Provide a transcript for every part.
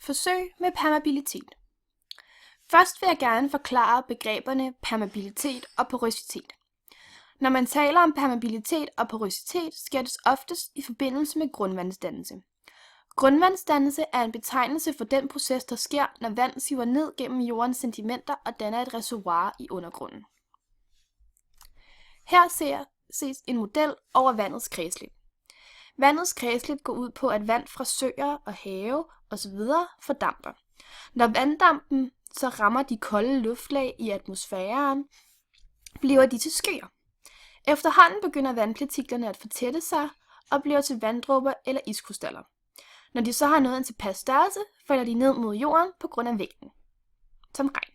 Forsøg med permeabilitet. Først vil jeg gerne forklare begreberne permeabilitet og porøsitet. Når man taler om permeabilitet og porøsitet, sker det oftest i forbindelse med grundvandsdannelse. Grundvandsdannelse er en betegnelse for den proces, der sker, når vand siver ned gennem jordens sedimenter og danner et reservoir i undergrunden. Her ses en model over vandets kredsløb. Vandets kredsløb går ud på, at vand fra søer og have osv. fordamper. Når vanddampen så rammer de kolde luftlag i atmosfæren, bliver de til skyer. Efterhånden begynder vandpartiklerne at fortætte sig og bliver til vanddråber eller iskrystaller. Når de så har nået en tilpas størrelse, falder de ned mod jorden på grund af vægten, som regn.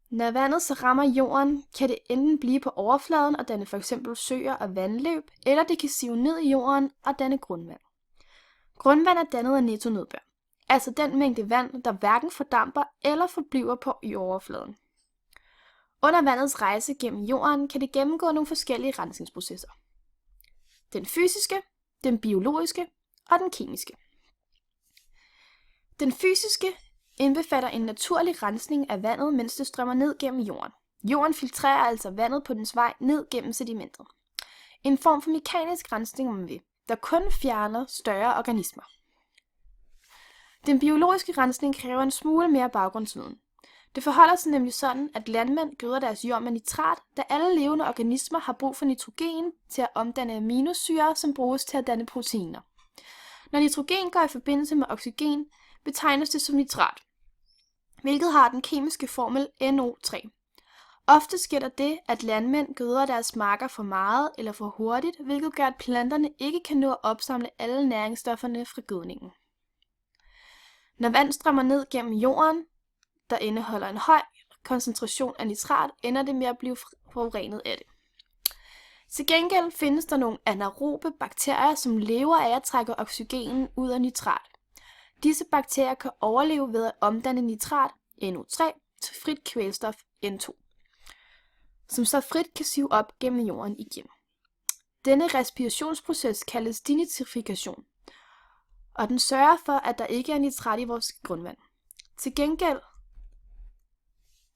Når vandet så rammer jorden, kan det enten blive på overfladen og danne f.eks. søer og vandløb, eller det kan sive ned i jorden og danne grundvand. Grundvand er dannet af nettonedbør, altså den mængde vand, der hverken fordamper eller forbliver på overfladen. Under vandets rejse gennem jorden kan det gennemgå nogle forskellige rensningsprocesser. Den fysiske, den biologiske og den kemiske. Den fysiske indbefatter en naturlig rensning af vandet, mens det strømmer ned gennem jorden. Jorden filtrerer altså vandet på dens vej ned gennem sedimentet. En form for mekanisk rensning, om man vil, der kun fjerner større organismer. Den biologiske rensning kræver en smule mere baggrundsviden. Det forholder sig nemlig sådan, at landmænd gøder deres jord med nitrat, da alle levende organismer har brug for nitrogen til at omdanne aminosyrer, som bruges til at danne proteiner. Når nitrogen går i forbindelse med oxygen, betegnes det som nitrat, hvilket har den kemiske formel NO3. Ofte sker der det, at landmænd gøder deres marker for meget eller for hurtigt, hvilket gør, at planterne ikke kan nå at opsamle alle næringsstofferne fra gødningen. Når vand strømmer ned gennem jorden, der indeholder en høj koncentration af nitrat, ender det med at blive forurenet af det. Til gengæld findes der nogle anaerobe bakterier, som lever af at trække oxygenen ud af nitrat. Disse bakterier kan overleve ved at omdanne nitrat, NO3, til frit kvælstof, N2, som så frit kan sive op gennem jorden igen. Denne respirationsproces kaldes denitrifikation, og den sørger for, at der ikke er nitrat i vores grundvand. Til gengæld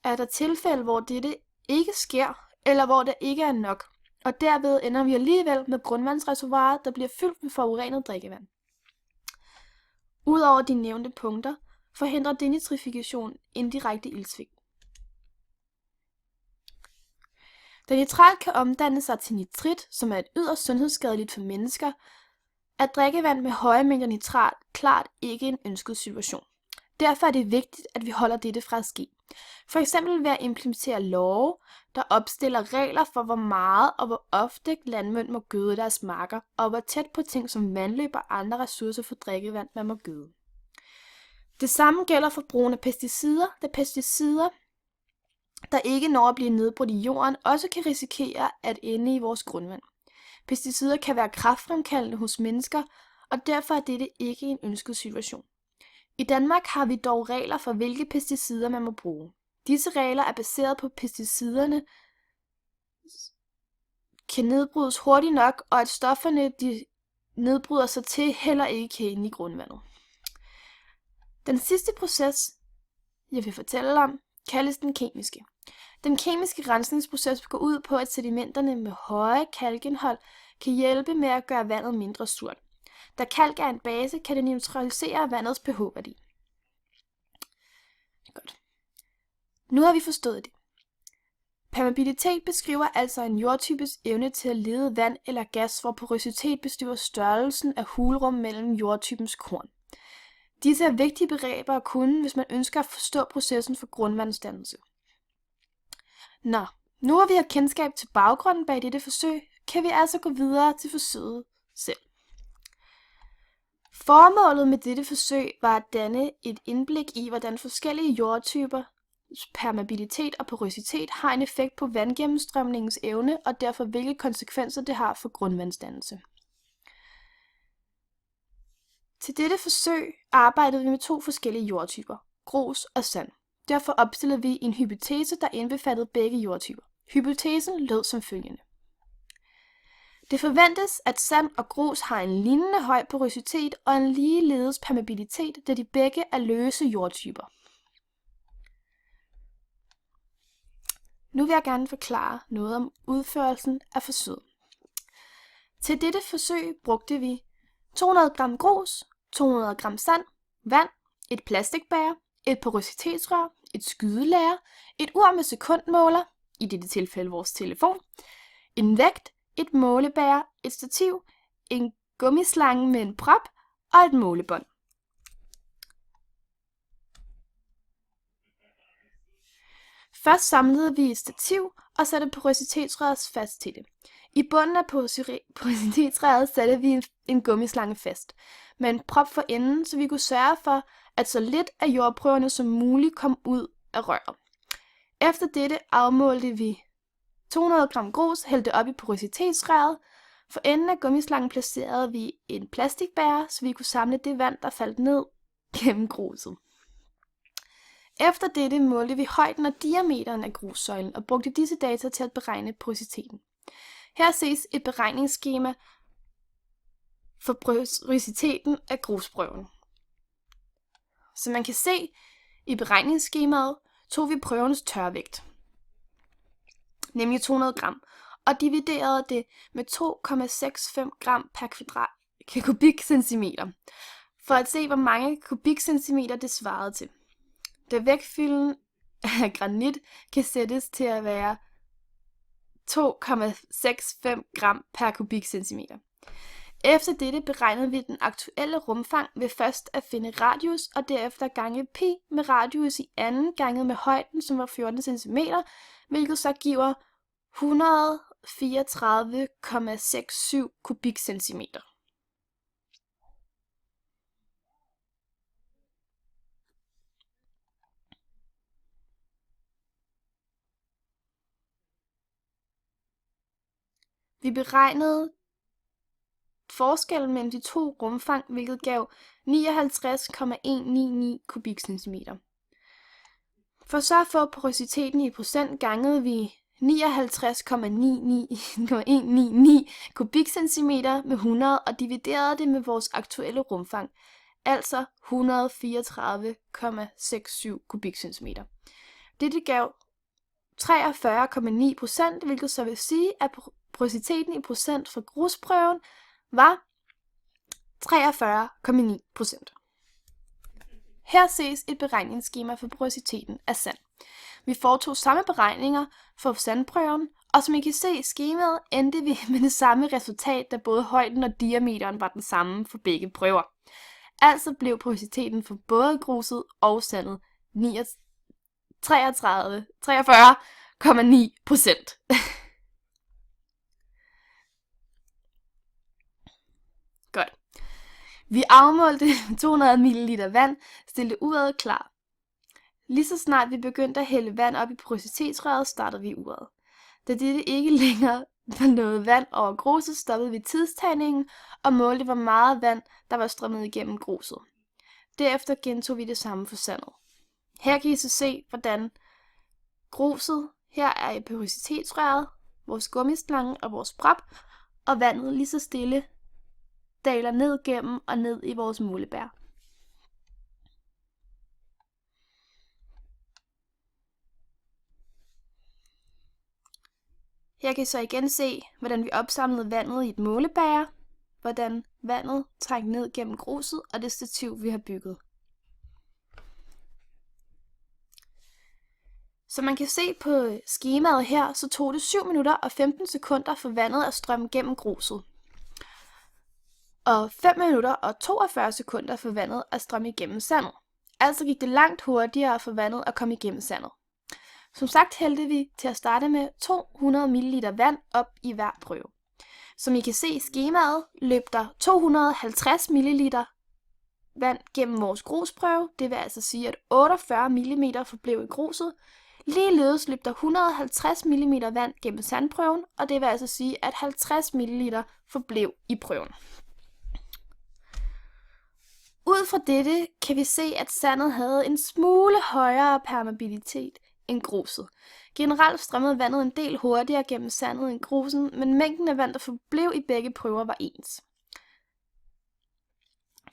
er der tilfælde, hvor dette ikke sker, eller hvor der ikke er nok, og derved ender vi alligevel med grundvandsreservoirer, der bliver fyldt med forurenet drikkevand. Udover de nævnte punkter, forhindrer denitrifikation indirekte iltsvigt. Da nitrat kan omdanne sig til nitrit, som er et yderst sundhedsskadeligt for mennesker, er drikkevand med høje mængder nitrat klart ikke en ønsket situation. Derfor er det vigtigt, at vi holder dette fra at ske. For eksempel ved at implementere love, der opstiller regler for, hvor meget og hvor ofte landmænd må gøde deres marker, og hvor tæt på ting som vandløb og andre ressourcer for drikkevand man må gøde. Det samme gælder for brugen af pesticider, da pesticider, der ikke når at blive nedbrudt i jorden, også kan risikere at ende i vores grundvand. Pesticider kan være kræftfremkaldende hos mennesker, og derfor er dette ikke en ønsket situation. I Danmark har vi dog regler for, hvilke pesticider man må bruge. Disse regler er baseret på, at pesticiderne kan nedbrydes hurtigt nok, og at stofferne de nedbryder sig til heller ikke kan inde i grundvandet. Den sidste proces, jeg vil fortælle om, kaldes den kemiske. Den kemiske rensningsproces går ud på, at sedimenterne med høje kalkindhold kan hjælpe med at gøre vandet mindre surt. Da kalk er en base, kan det neutralisere vandets pH-værdi. Godt. Nu har vi forstået det. Permeabilitet beskriver altså en jordtypes evne til at lede vand eller gas, hvor porøsitet beskriver størrelsen af hulrum mellem jordtypens korn. Disse er vigtige begreber at kunne, hvis man ønsker at forstå processen for grundvandsdannelse. Nu hvor vi har kendskab til baggrunden bag dette forsøg, kan vi altså gå videre til forsøget selv. Formålet med dette forsøg var at danne et indblik i, hvordan forskellige jordtyper, permeabilitet og porøsitet har en effekt på vandgennemstrømningens evne, og derfor hvilke konsekvenser det har for grundvandsdannelse. Til dette forsøg arbejdede vi med 2 forskellige jordtyper, grus og sand. Derfor opstillede vi en hypotese, der indbefattede begge jordtyper. Hypotesen lød som følgende. Det forventes, at sand og grus har en lignende høj porøsitet og en ligeledes permeabilitet, da de begge er løse jordtyper. Nu vil jeg gerne forklare noget om udførelsen af forsøget. Til dette forsøg brugte vi 200 gram grus, 200 gram sand, vand, et plastikbæger, et porøsitetsrør, et skydelærer, et ur med sekundmåler, i dette tilfælde vores telefon, en vægt, et målebæger, et stativ, en gummislange med en prop og et målebånd. Først samlede vi et stativ og satte porøsitetsrøret fast til det. I bunden af porøsitetsrøret satte vi en gummislange fast med en prop for enden, så vi kunne sørge for, at så lidt af jordprøverne som muligt kom ud af røret. Efter dette afmålte vi 200 gram grus, hældte op i porøsitetsrøret. For enden af gummislangen placerede vi en plastikbæger, så vi kunne samle det vand, der faldt ned gennem gruset. Efter dette målte vi højden og diameteren af grussøjlen og brugte disse data til at beregne porøsiteten. Her ses et beregningsskema for porøsiteten af grusprøven. Som man kan se i beregningsskemaet, tog vi prøvens tørvægt, nemlig 200 gram, og dividerede det med 2,65 gram per kubikcentimeter, for at se, hvor mange kubikcentimeter det svarede til. Da vægtfylden af granit kan sættes til at være 2,65 gram per kubikcentimeter. Efter dette beregnede vi den aktuelle rumfang ved først at finde radius og derefter gange pi med radius i anden ganget med højden, som var 14 cm, hvilket så giver 134,67 kubikcentimeter. Vi beregnede forskellen mellem de to rumfang, hvilket gav 59,199 kubikcentimeter. For så at få porøsiteten i procent gangede vi 59,199 kubikcentimeter med 100 og dividerede det med vores aktuelle rumfang, altså 134,67 kubikcentimeter. Dette gav 43,9%, hvilket så vil sige, at porøsiteten i procent for grusprøven var 43,9%. Her ses et beregningsskema for porøsiteten af sand. Vi foretog samme beregninger for sandprøven, og som I kan se i skemaet, endte vi med det samme resultat, da både højden og diameteren var den samme for begge prøver. Altså blev porøsiteten for både gruset og sandet 43,9%. Godt. Vi afmålte 200 ml vand, stillede uret klar. Lige så snart vi begyndte at hælde vand op i porøsitetsrøret, startede vi uret. Da dette ikke længere var noget vand over gruset, stoppede vi tidstagningen og målte, hvor meget vand, der var strømmet igennem gruset. Derefter gentog vi det samme for sandet. Her kan I så se, hvordan gruset her er i porøsitetsrøret, vores gummislange og vores prop, og vandet lige så stille daler ned gennem og ned i vores målebær. Her kan I så igen se, hvordan vi opsamlede vandet i et målebæger, hvordan vandet trængte ned gennem gruset og det stativ, vi har bygget. Som man kan se på skemaet her, så tog det 7 minutter og 15 sekunder for vandet at strømme gennem gruset. Og 5 minutter og 42 sekunder for vandet at strømme igennem sandet. Altså gik det langt hurtigere for vandet at komme igennem sandet. Som sagt hældte vi til at starte med 200 ml vand op i hver prøve. Som I kan se i skemaet, løb der 250 ml vand gennem vores grusprøve. Det vil altså sige, at 48 mm forblev i gruset. Ligeledes løb der 150 mm vand gennem sandprøven, og det vil altså sige, at 50 ml forblev i prøven. Ud fra dette kan vi se, at sandet havde en smule højere permeabilitet end gruset. Generelt strømmede vandet en del hurtigere gennem sandet end grusen, men mængden af vand, der forblev i begge prøver, var ens.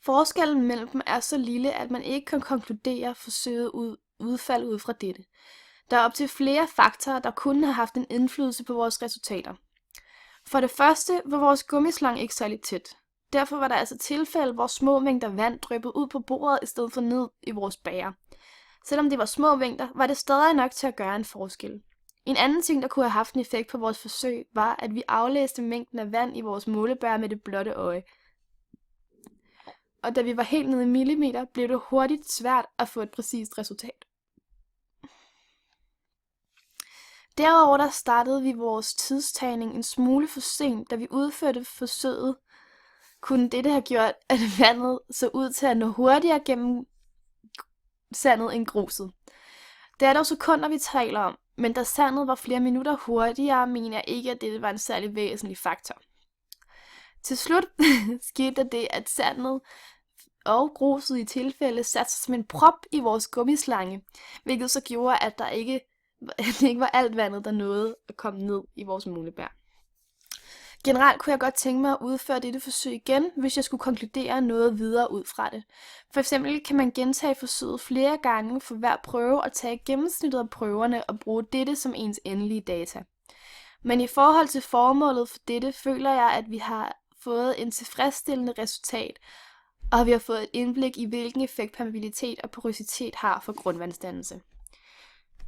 Forskellen mellem dem er så lille, at man ikke kan konkludere forsøget udfald ud fra dette. Der er op til flere faktorer, der kunne have haft en indflydelse på vores resultater. For det første var vores gummislang ikke særlig tæt. Derfor var der altså tilfælde, hvor små mængder vand dryppede ud på bordet i stedet for ned i vores bæger. Selvom det var små mængder, var det stadig nok til at gøre en forskel. En anden ting, der kunne have haft en effekt på vores forsøg, var, at vi aflæste mængden af vand i vores målebær med det blotte øje. Og da vi var helt nede i millimeter, blev det hurtigt svært at få et præcist resultat. Derover der startede vi vores tidstagning en smule for sent, da vi udførte forsøget. Kunne dette have gjort, at vandet så ud til at nå hurtigere gennem sandet end gruset. Det er dog sekunder, vi taler om, men da sandet var flere minutter hurtigere, mener jeg ikke, at dette var en særlig væsentlig faktor. Til slut skete der det, at sandet og gruset i tilfælde satte sig som en prop i vores gummislange, hvilket så gjorde, at det ikke var alt vandet, der nåede at komme ned i vores målebær. Generelt kunne jeg godt tænke mig at udføre dette forsøg igen, hvis jeg skulle konkludere noget videre ud fra det. For eksempel kan man gentage forsøget flere gange for hver prøve og tage gennemsnittet af prøverne og bruge dette som ens endelige data. Men i forhold til formålet for dette, føler jeg, at vi har fået en tilfredsstillende resultat, og vi har fået et indblik i, hvilken effekt permeabilitet og porøsitet har for grundvandsdannelse.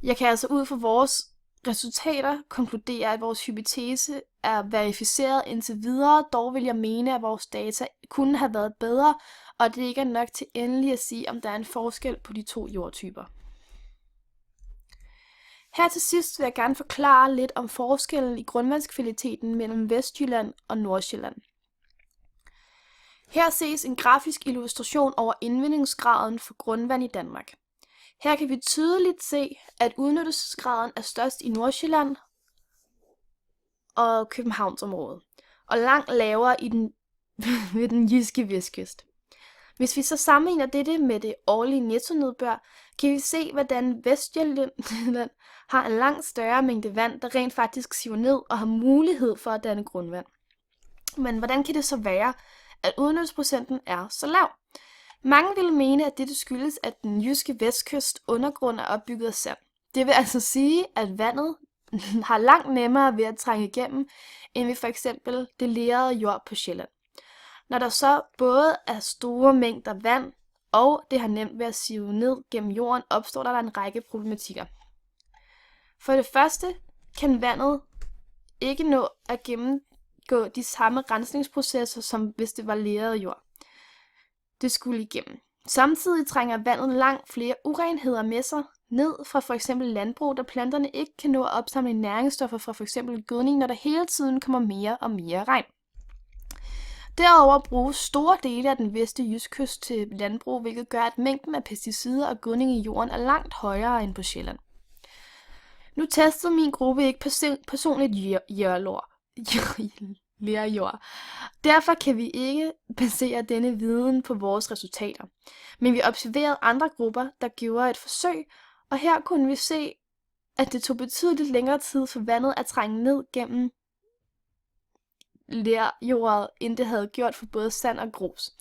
Jeg kan altså ud fra vores resultater konkludere, at vores hypotese er verificeret indtil videre, dog vil jeg mene, at vores data kunne have været bedre, og det ikke er nok til endelig at sige, om der er en forskel på de to jordtyper. Her til sidst vil jeg gerne forklare lidt om forskellen i grundvandskvaliteten mellem Vestjylland og Nordsjælland. Her ses en grafisk illustration over indvindingsgraden for grundvand i Danmark. Her kan vi tydeligt se, at udnyttelsesgraden er størst i Nordsjælland og Københavnsområdet, og langt lavere ved den jyske vestkyst. Hvis vi så sammenligner dette med det årlige nettonedbør, kan vi se, hvordan Vestjylland har en langt større mængde vand, der rent faktisk siver ned og har mulighed for at danne grundvand. Men hvordan kan det så være, at udnyttelsesprocenten er så lav? Mange vil mene, at dette skyldes, at den jyske vestkyst undergrund er opbygget af sand. Det vil altså sige, at vandet har langt nemmere ved at trænge igennem, end ved for eksempel det lerede jord på Sjælland. Når der så både er store mængder vand, og det har nemt ved at sive ned gennem jorden, opstår der en række problematikker. For det første kan vandet ikke nå at gennemgå de samme rensningsprocesser, som hvis det var lerede jord. Det skulle igennem. Samtidig trænger vandet langt flere urenheder med sig ned fra for eksempel landbrug, da planterne ikke kan nå at opsamle næringsstoffer fra for eksempel gødning, når der hele tiden kommer mere og mere regn. Derover bruges store dele af den vestjyske til landbrug, hvilket gør, at mængden af pesticider og gødning i jorden er langt højere end på Sjælland. Nu testede min gruppe ikke personligt lerjord. Derfor kan vi ikke basere denne viden på vores resultater. Men vi observerede andre grupper, der gjorde et forsøg, og her kunne vi se, at det tog betydeligt længere tid for vandet at trænge ned gennem lerjordet, end det havde gjort for både sand og grus.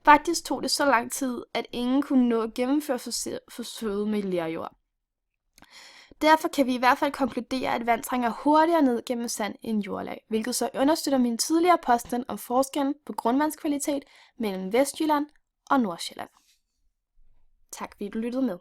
Faktisk tog det så lang tid, at ingen kunne nå at gennemføre forsøget med lerjord. Derfor kan vi i hvert fald konkludere, at vand trænger hurtigere ned gennem sand end jordlag, hvilket så understøtter min tidligere påstand om forskellen på grundvandskvalitet mellem Vestjylland og Nordsjælland. Tak fordi du lyttede med.